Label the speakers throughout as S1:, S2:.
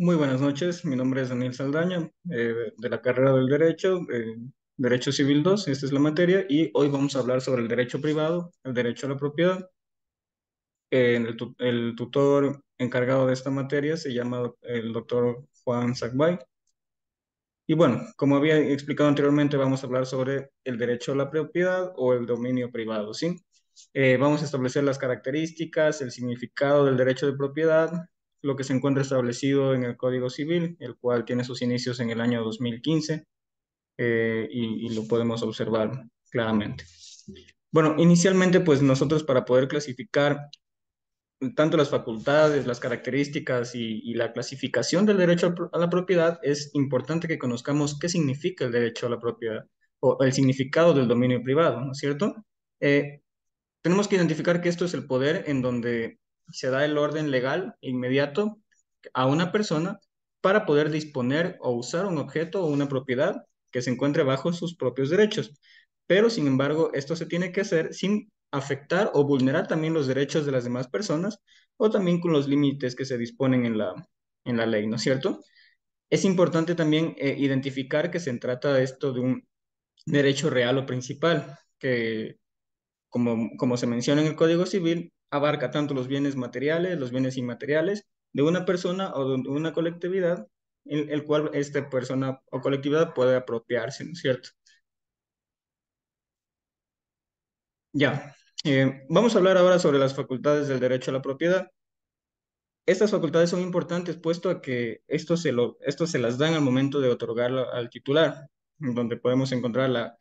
S1: Muy buenas noches, mi nombre es Daniel Saldaña, de la carrera del Derecho, Derecho Civil 2. Esta es la materia, y hoy vamos a hablar sobre el derecho privado, el derecho a la propiedad. El tutor encargado de esta materia se llama el doctor Juan Sacbay. Y bueno, como había explicado anteriormente, vamos a hablar sobre el derecho a la propiedad o el dominio privado, ¿sí? Vamos a establecer las características, el significado del derecho de propiedad, lo que se encuentra establecido en el Código Civil, el cual tiene sus inicios en el año 2015, y lo podemos observar claramente. Bueno, inicialmente, pues nosotros para poder clasificar tanto las facultades, las características y la clasificación del derecho a la propiedad, es importante que conozcamos qué significa el derecho a la propiedad o el significado del dominio privado, ¿no es cierto? Eh, Tenemos que identificar que esto es el poder en donde se da el orden legal e inmediato a una persona para poder disponer o usar un objeto o una propiedad que se encuentre bajo sus propios derechos. Pero, sin embargo, esto se tiene que hacer sin afectar o vulnerar también los derechos de las demás personas, o también con los límites que se disponen en la ley, ¿no es cierto? Es importante también identificar que se trata de esto de un derecho real o principal, que como se menciona en el Código Civil, abarca tanto los bienes materiales, los bienes inmateriales de una persona o de una colectividad, el cual esta persona o colectividad puede apropiarse, ¿no es cierto? Ya. Vamos a hablar ahora sobre las facultades del derecho a la propiedad. Estas facultades son importantes puesto a que esto se las dan al momento de otorgarlo al titular, donde podemos encontrar la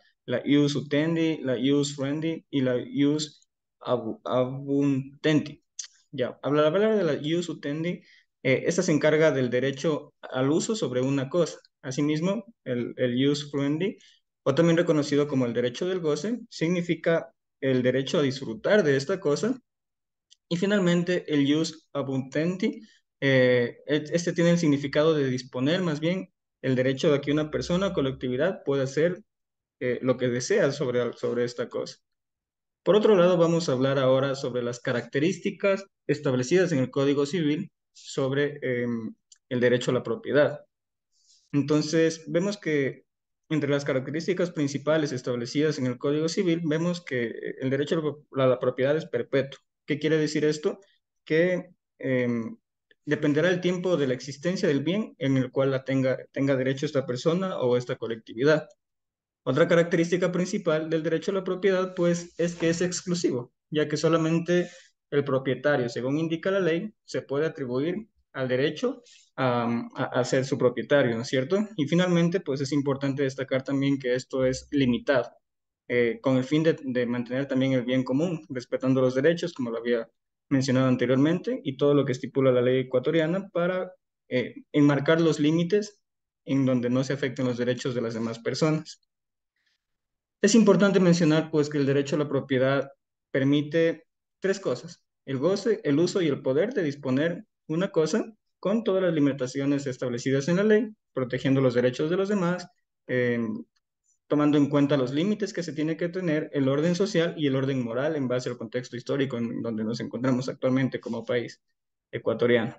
S1: ius utendi, la ius frendi y la ius abuntendi. Ya, habla la palabra de la ius utendi. Esta se encarga del derecho al uso sobre una cosa. Asimismo, el ius fluendi, o también reconocido como el derecho del goce, significa el derecho a disfrutar de esta cosa. Y finalmente, el jus abundanti, este tiene el significado de disponer más bien el derecho de que una persona o colectividad pueda hacer lo que desea sobre esta cosa. Por otro lado, vamos a hablar ahora sobre las características establecidas en el Código Civil sobre el derecho a la propiedad. Entonces, vemos que entre las características principales establecidas en el Código Civil, vemos que el derecho a la propiedad es perpetuo. ¿Qué quiere decir esto? Que dependerá el tiempo de la existencia del bien en el cual tenga derecho esta persona o esta colectividad. Otra característica principal del derecho a la propiedad, pues, es que es exclusivo, ya que solamente el propietario, según indica la ley, se puede atribuir al derecho a ser su propietario, ¿no es cierto? Y finalmente, pues es importante destacar también que esto es limitado, con el fin de mantener también el bien común, respetando los derechos, como lo había mencionado anteriormente, y todo lo que estipula la ley ecuatoriana para enmarcar los límites en donde no se afecten los derechos de las demás personas. Es importante mencionar, pues, que el derecho a la propiedad permite tres cosas: el goce, el uso y el poder de disponer una cosa con todas las limitaciones establecidas en la ley, protegiendo los derechos de los demás, eh, tomando en cuenta los límites que se tiene que tener, el orden social y el orden moral en base al contexto histórico en donde nos encontramos actualmente como país ecuatoriano.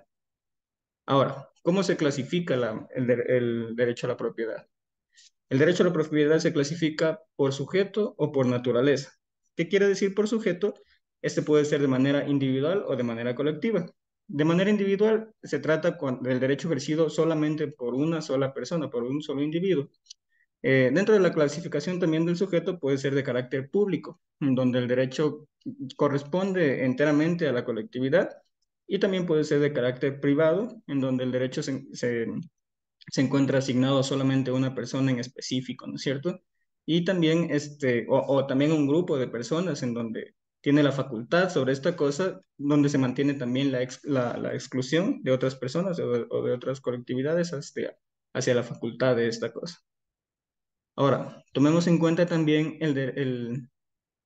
S1: Ahora, ¿cómo se clasifica el derecho a la propiedad? El derecho a la propiedad se clasifica por sujeto o por naturaleza. ¿Qué quiere decir por sujeto? Este puede ser de manera individual o de manera colectiva. De manera individual se trata del derecho ejercido solamente por una sola persona, por un solo individuo. Dentro de la clasificación también del sujeto puede ser de carácter público, donde el derecho corresponde enteramente a la colectividad, y también puede ser de carácter privado, en donde el derecho se encuentra asignado solamente a una persona en específico, ¿no es cierto? Y también, o también un grupo de personas en donde tiene la facultad sobre esta cosa, donde se mantiene también la exclusión de otras personas o de otras colectividades hacia la facultad de esta cosa. Ahora, tomemos en cuenta también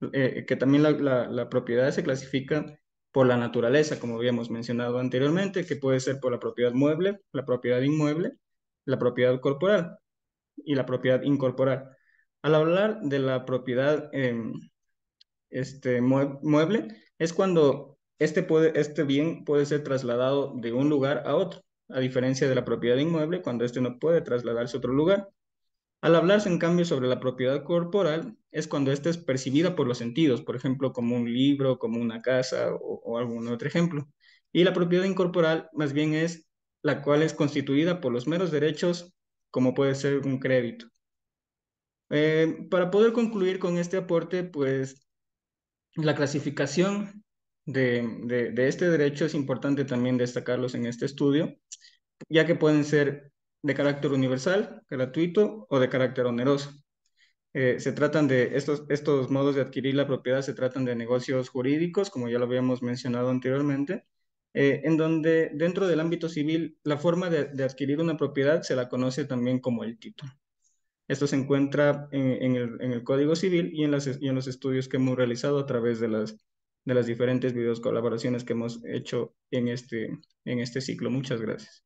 S1: que también la propiedad se clasifica por la naturaleza, como habíamos mencionado anteriormente, que puede ser por la propiedad mueble, la propiedad inmueble, la propiedad corporal y la propiedad incorporal. Al hablar de la propiedad mueble, es cuando este bien puede ser trasladado de un lugar a otro. a diferencia de la propiedad inmueble cuando éste no puede trasladarse a otro lugar. Al hablarse, en cambio, sobre la propiedad corporal, es cuando ésta es percibida por los sentidos, por ejemplo, como un libro, como una casa o algún otro ejemplo. Y la propiedad incorporal, más bien, es la cual es constituida por los meros derechos, como puede ser un crédito. Para poder concluir con este aporte, pues la clasificación de este derecho es importante también destacarlos en este estudio, ya que pueden ser de carácter universal, gratuito o de carácter oneroso. Se tratan de estos modos de adquirir la propiedad, se tratan de negocios jurídicos, como ya lo habíamos mencionado anteriormente, en donde dentro del ámbito civil la forma de adquirir una propiedad se la conoce también como el título. Esto se encuentra en el Código Civil y en los estudios que hemos realizado a través de las diferentes videos colaboraciones que hemos hecho en este ciclo. Muchas gracias.